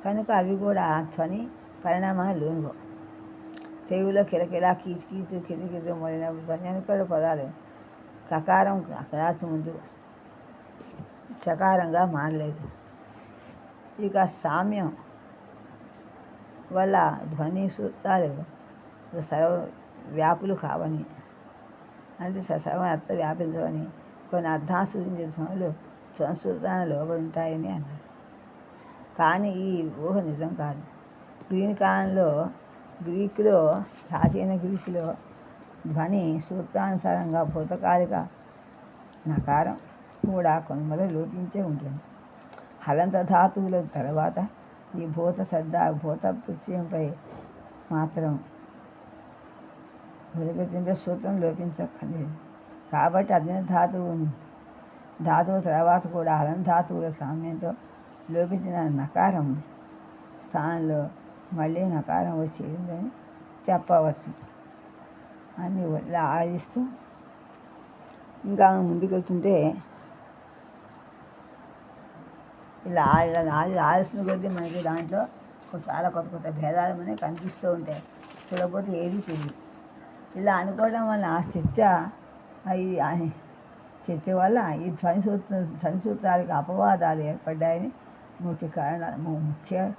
కనుక అవి కూడా ధ్వని పరిణామాలు లోనుగో. తెలుగులో కిలకిల, కీచు కీచు, కిరికిరు మొదలైన ధ్వని అనుకరణ పదాలు కకారం అకరాచు ముందు చకారంగా మారలేదు. ఇక సామ్యం వల్ల ధ్వని సూత్రాలు సర్వ వ్యాపులు కావని, అంటే సర్వత్ర వ్యాపించవని, కొన్ని అర్థాలు సూచించే ధ్వనులు ధ్వనిసూత్రాన్ని లోబడి ఉంటాయని అన్నారు. కానీ ఈ ఊహ నిజం కాదు. గ్రీకులో ప్రాచీన గ్రీకులో ధ్వని సూత్రానుసారంగా భూతకాలిక నకారం కూడా కొంతమంది లోపించే ఉంటుంది. హలంత ధాతువుల తర్వాత ఈ భూత ప్రత్యయంపై మాత్రం ప్రత్యయంపై సూత్రం లోపించక్కర్లేదు. కాబట్టి అగ్ని ధాతువు తర్వాత కూడా హలంత ధాతువుల సామ్యంతో లోపించిన నకారం స్థానంలో మళ్ళీ నకారం వచ్చేసిందని చెప్పవచ్చు అని ఇలా ఆలోచిస్తూ ఇంకా ముందుకెళ్తుంటే ఇలా ఆలోచన కొద్దీ మనకి దాంట్లో చాలా కొత్త కొత్త భేదాలు మనకి కనిపిస్తూ ఉంటాయి. చూడకపోతే ఏది తెలియదు. ఇలా అనుకోవడం వల్ల చర్చ వల్ల ఈ ధ్వని సూత్రాలకు అపవాదాలు ఏర్పడ్డాయని ముఖ్య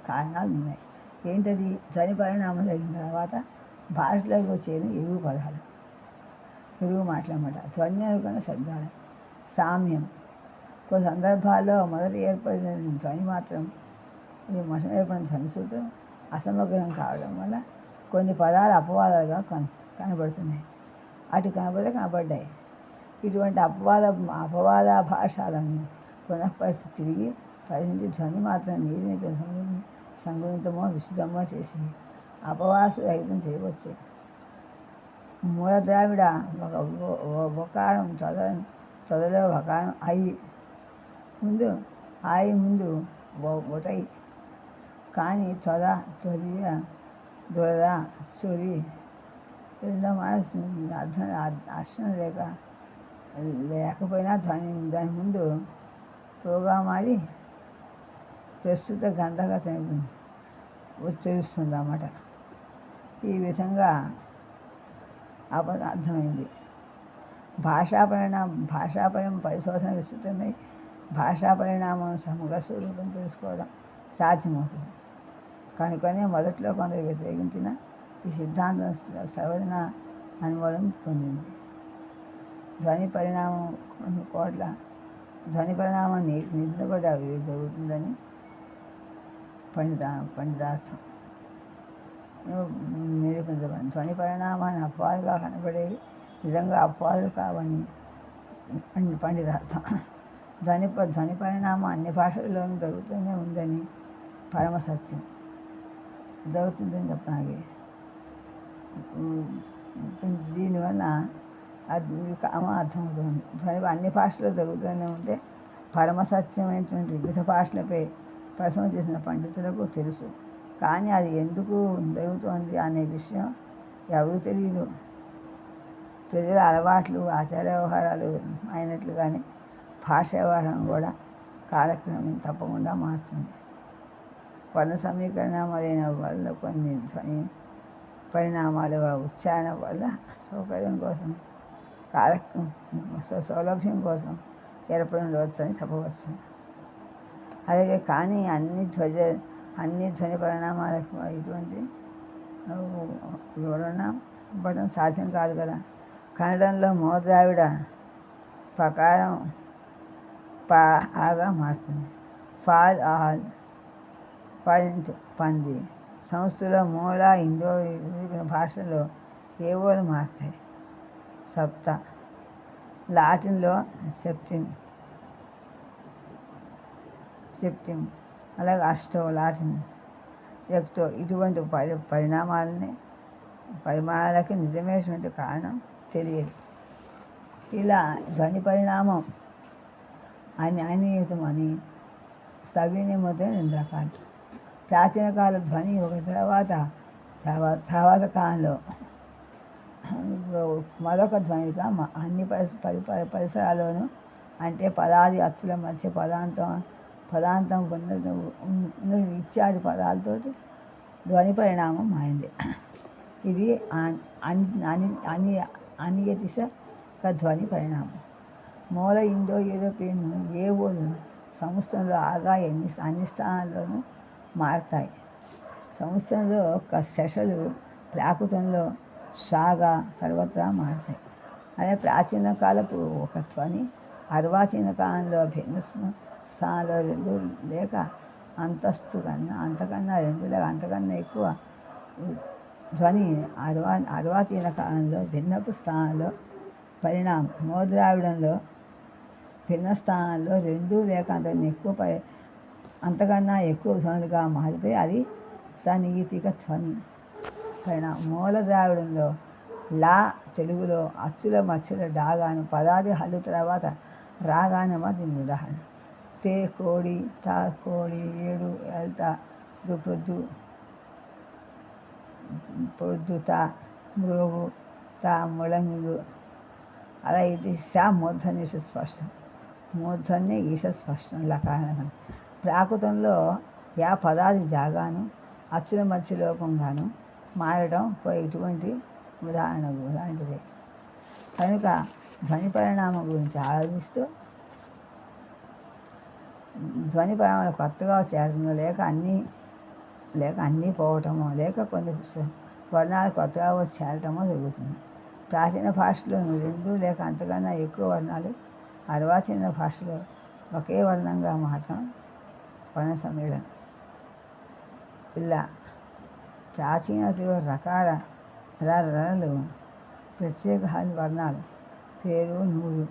కారణాలు ఉన్నాయి. ఏంటది? ధ్వని పరిణామం జరిగిన తర్వాత భాషలోకి వచ్చేది ఎరువు పదాలు, ఎరువు మాటలన్నమాట. ధ్వని అనుకున్న శబ్దాలు సామ్యం. కొన్ని సందర్భాల్లో మొదట ఏర్పడిన ధ్వని మాత్రం మొదట ఏర్పడిన ధ్వని సూత్రం అసమగ్రం కావడం వల్ల కొన్ని పదాలు అపవాదాలుగా కనబడుతున్నాయి. కనబడ్డాయి. ఇటువంటి అపవాద భాషలను పునఃపరిస్థితి తిరిగి పరిస్థితి ధ్వని మాత్రం నీటిని సంగుణితమో విశుద్ధమో చేసి అపవాసు రహితం చేయవచ్చు. మూల ద్రావిడ ఒకారం చదలో ఒకారం ముందు ఒకటై, కానీ త్వరియ దొరద సొరి రెండో అర్థం లేకపోయినా దాని ముందు తోగా మారి ప్రస్తుత గంధగా ఉచ్చరిస్తుంది అన్నమాట. ఈ విధంగా అర్థమైంది. పరిశోధన విస్తృతమై భాషా పరిణామం సమగ్ర స్వరూపం తెలుసుకోవడం సాధ్యమవుతుంది. కనుకనే మొదట్లో కొందరు వ్యతిరేకించిన ఈ సిద్ధాంతం సర్వజన అనుమోదం పొందింది. ధ్వని పరిణామం నిందపడి అభివృద్ధి జరుగుతుందని పండితార్థం నిరూపించబడింది. ధ్వని పరిణామాన్ని అపవాదుగా కనబడేవి నిజంగా అపవాదులు కావని పండితార్థం. ధ్వని పరిణామం అన్ని భాషల్లోనూ జరుగుతూనే ఉందని పరమసత్యం. జరుగుతుందని చెప్పనాలి. దీనివల్ల అర్థమవుతుంది. ధ్వని అన్ని భాషల్లో జరుగుతూనే ఉంటే పరమసత్యమైనటువంటి వివిధ భాషలపై పరిశోధన చేసిన పండితులకు తెలుసు. కానీ అది ఎందుకు జరుగుతోంది అనే విషయం ఎవరికి తెలియదు. ప్రజల అలవాట్లు, ఆచార వ్యవహారాలు అయినట్లుగానే భాష వ్యవహారం కూడా కాలక్రమం తప్పకుండా మారుతుంది. వర్ణ సమీకరణ మొదలైన వల్ల కొన్ని ధ్వని పరిణామాలు ఉచ్చారణ వల్ల సౌకర్యం కోసం సౌలభ్యం కోసం ఏర్పడవచ్చని చెప్పవచ్చు. అలాగే కానీ అన్ని ధ్వని పరిణామాలకు ఇటువంటి వివరణ ఇవ్వడం సాధ్యం కాదు కదా. కన్నడంలో మోద్రావిడ ప్రకారం ఆగా మారుతుంది. ఫాల్ ఆల్ పాయింట్ పంది. సంస్థలో మూల ఇండో యూరోపియన్ భాషలో ఏవోలు మారుతాయి. సప్త. లాటిన్లో సెప్టిమ్, అలాగే అష్టో లాటిన్ ఎక్టో. ఇటువంటి పరిమాణాలకి నిజమైనటువంటి కారణం తెలియదు. ఇలా ధ్వని పరిణామం అనియతం అని సవినియమతం 2 రకాలు. ప్రాచీన కాల ధ్వని ఒక తర్వాత కాలంలో మరొక ధ్వనిగా అన్ని పరిసరాల్లోనూ, అంటే పదాది అచ్చుల మధ్య పదాంతం ఇత్యాది పదాలతోటి ధ్వని పరిణామం అయింది. ఇది అనియతిక ధ్వని పరిణామం. మూల ఇండో యూరోపియన్ ఏవోలు సంవత్సరంలో ఆగా అన్ని స్థానాల్లోనూ మారతాయి. సంవత్సరంలో శశలు ప్రాకృతంలో షాగా సర్వత్రా మారతాయి. అదే ప్రాచీన కాలపు ఒక ధ్వని అర్వాచీన కాలంలో భిన్న స్థానాల్లో రెండు లేక అంతకన్నా రెండు లేక అంతకన్నా ఎక్కువ ధ్వని అర్వాచీన కాలంలో భిన్నపు స్థానంలో పరిణామం. మోద్రావిడంలో భిన్న స్థానాల్లో రెండు లేక అంతకన్నా ఎక్కువ ధ్వనులుగా మారితే అది సనీతిక ధ్వని పరిణామం. మూల ద్రావిడంలో లా తెలుగులో అచ్చుల మధ్యల డాగాను పదాది హల్లు తర్వాత రాగానమా దీని ఉదాహరణ. తే కోడి, తా కోడి, ఏడు ఎల్తా, పొద్దు తా, మృగు తా, ముళంగు. అలా ఇది శా మూర్ధన్య ఈష స్పష్టం. మూర్ధన్య ఈష స్పష్టం లకారణం. ప్రాకృతంలో యా పదాది జాగాను అచ్చుల మధ్య లోపంగాను మారడం ఇటువంటి ఉదాహరణ లాంటిదే. కనుక ధ్వని పరిణామం గురించి ఆలోచిస్తూ ధ్వని పరిణామాలు కొత్తగా చేరడమో లేక అన్నీ పోవటమో లేక కొన్ని వర్ణాలు కొత్తగా వచ్చి చేరటమో జరుగుతుంది. ప్రాచీన భాషలోని రెండు లేక అంతకన్నా ఎక్కువ వర్ణాలు అర్వాచీన భాషలో ఒకే వర్ణంగా మాత్రం వర్ణ సమ్మేళనం. ఇలా ప్రాచీన తెలుగు రకాల రలు ప్రత్యేక వర్ణాలు పేరు నూరు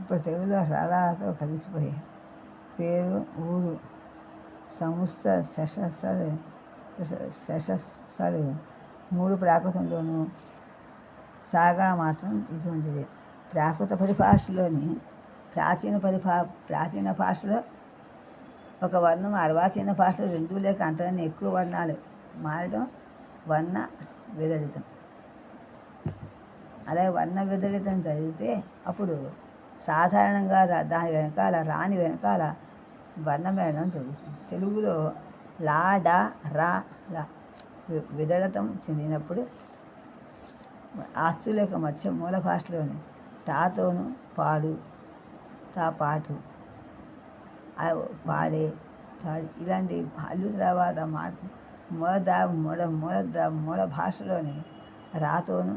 ఇప్పుడు తెలుగులో రలాలతో కలిసిపోయాయి. పేరు ఊరు సంస్థ శశస్సలు మూడు ప్రాకృతంలోనూ సాగా మాత్రం ఇటువంటిది. ప్రాకృత పరిభాషలోని ప్రాచీన భాషలో ఒక వర్ణం అర్వాచీన భాషలో రెండు లేక అంతకన్నా ఎక్కువ వర్ణాలు మారడం వర్ణ విదళితం. అలాగే వర్ణ విదళితం జరిగితే అప్పుడు సాధారణంగా దాని వెనకాల రాని వెనకాల వర్ణమేళనం జరుగుతుంది. తెలుగులో లా డా రా లా విదళితం చెందినప్పుడు ఆస్తులేక మధ్య మూల భాషలోని టాతోను పాడు, తా పాటు, పాడే, ఇలాంటి హల్లు తర్వాత మూల భాషలోని రాతోను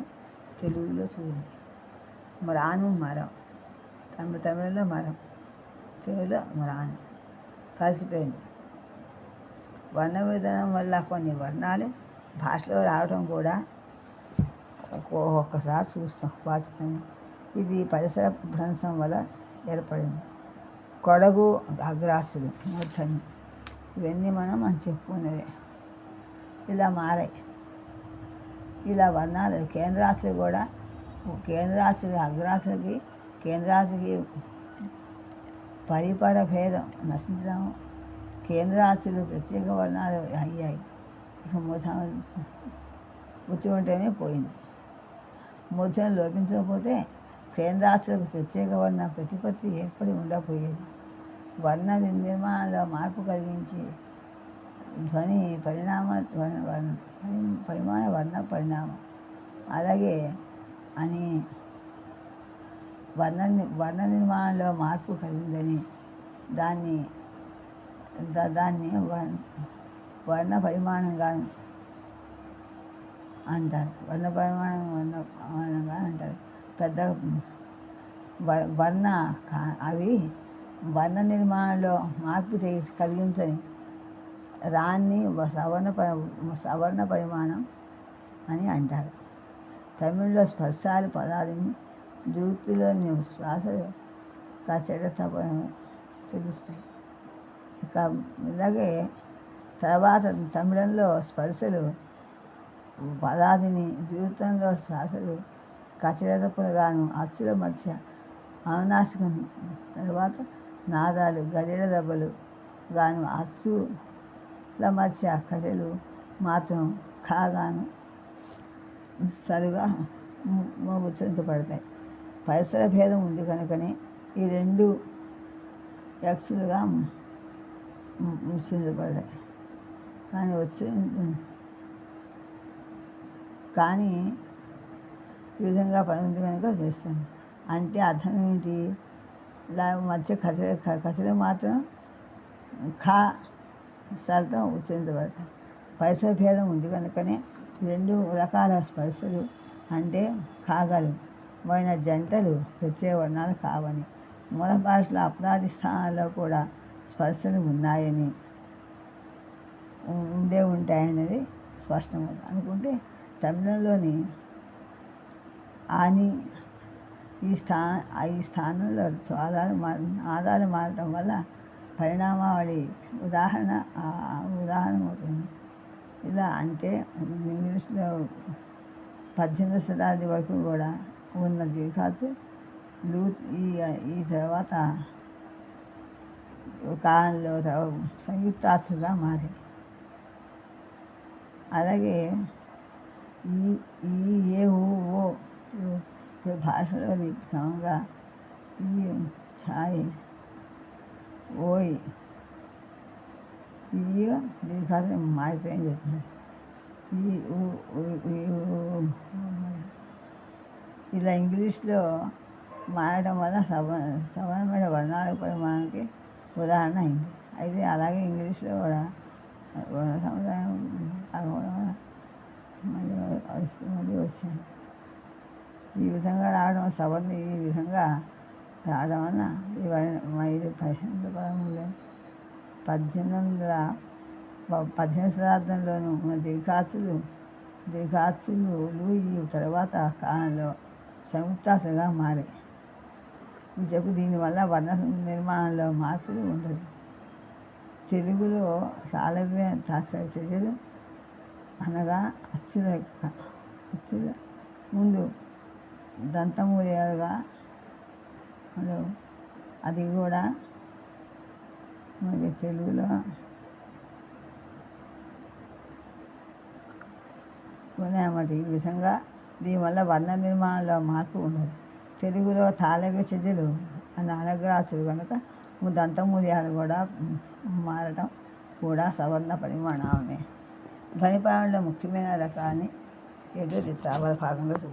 తెలుగులో చూడండి. రాను మరం, తమిళంలో మరం, తెలుగులో రాను కలిసిపోయింది. వర్ణ విధానం వల్ల కొన్ని వర్ణాలు భాషలో రావడం కూడా ఒక్కొక్కసారి చూస్తాం వాచిస్తాం. ఇది పరిసర భ్రంశం వల్ల ఏర్పడింది. కొడగు అగ్రాసులు మూర్ధన్యం ఇవన్నీ మనం చెప్పుకునేవే. ఇలా మారాయి. ఇలా వర్ణాలు కేంద్రాసులు కూడా కేంద్రాసులకి పరిపర భేదం నశించడం. కేంద్రాసులు ప్రత్యేక వర్ణాలు అయ్యాయి. ఇక గుర్తు ఉంటేనే పోయింది. మూర్ధన లోపించకపోతే కేంద్రాసులకు ప్రత్యేక వర్ణ ప్రతిపత్తి ఏర్పడి ఉండకపోయేది. వర్ణ నిర్మాణంలో మార్పు కలిగించి ధ్వని పరిమాణ వర్ణ పరిణామం. అలాగే అని వర్ణ నిర్మాణంలో మార్పు కలిగిందని దాన్ని వర్ణ పరిమాణంగాను అంటారు. వర్ణపరిమాణంగా అంటారు. పెద్ద వర్ణ నిర్మాణంలో మార్పు కలిగించని రాన్ని సవర్ణ పరిమాణం అని అంటారు. తమిళ్లో స్పర్శాలు పదాలని వృత్తిలోని శ్వాసలు కాసేట తెలుస్తాయి. ఇక ఇలాగే తర్వాత తమిళంలో స్పర్శలు పదాదిని జీవితంలో శ్వాసలు కచరతపులుగాను అచ్చుల మధ్య అనునాసికం తర్వాత నాదాలు గజల దెబ్బలు గాను అచ్చుల మధ్య కథలు మాత్రం ఖాగాను సరిగా ఉచ్చరించబడతాయి. పరిసర భేదం ఉంది కనుకనే ఈ రెండు యక్సులుగా ఉచ్చరించబడతాయి. కానీ ఈ విధంగా పని ఉంది కనుక చేస్తాను. అంటే అర్థం ఏంటి? మధ్య కసలు మాత్రం ఖా స్వరంతో ఉచ్చరించబడతాయి. పరిసర భేదం ఉంది కనుకనే రెండు రకాల స్పర్శలు అంటే కాగలు మైన జంటలు ప్రత్యేక వర్ణాలు కావని, మూల భాషలో అపరాధి స్థానాల్లో కూడా స్పర్శలు ఉన్నాయని ఉంటాయనేది స్పష్టమవుతుంది. అనుకుంటే తమిళంలోని ఆని ఈ స్థానంలో ఆదాలు మారటం వల్ల పరిణామావళి ఉదాహరణ అవుతుంది. ఇలా అంటే ఇంగ్లీష్లో 18వ శతాబ్ది వరకు కూడా ఉన్న దీర్ఘాలు ఈ తర్వాత కాలంలో సంయుక్తాక్షుగా మారాయి. అలాగే ఈ ఏ ఓ భాషలోని క్రమంగా ఈ ఛాయ్ ఓయ్ ఈ దీర్ఘాలు మారిపోయింది చెప్తున్నారు. ఇలా ఇంగ్లీష్లో మారడం వల్ల సమానమైన వర్ణాల పరిమాణానికి ఉదాహరణ అయింది. అయితే అలాగే ఇంగ్లీష్లో కూడా సముదాయం మళ్ళీ వచ్చాయి. ఈ విధంగా రావడం సవర్ణ ఈ విధంగా రావడం వల్ల ఈ 18వ శతాబ్దంలోనూ ఉన్న దీర్ఘాచులు ఈ తర్వాత కాలంలో సంయుక్తాక్షులుగా మారాయి. దీనివల్ల వర్ణ నిర్మాణంలో మార్పులు ఉండదు. తెలుగులో తాళవ్య చర్యలు అనగా అచ్చుల ముందు దంతమూలికలుగా అది కూడా మనకి తెలుగులో ఉన్నాయన్నమాట. ఈ విధంగా దీనివల్ల వర్ణ నిర్మాణంలో మార్పు ఉండదు. తెలుగులో తాళవ్య చర్యలు అన్న అనగ్రాచులు కనుక దంతమూల్యాలు కూడా మారటం కూడా సవర్ణ పరిమాణమే. ధ్వని పరిమాణంలో ముఖ్యమైన రకాన్ని ఎదురు భాగంలో చూద్దాం.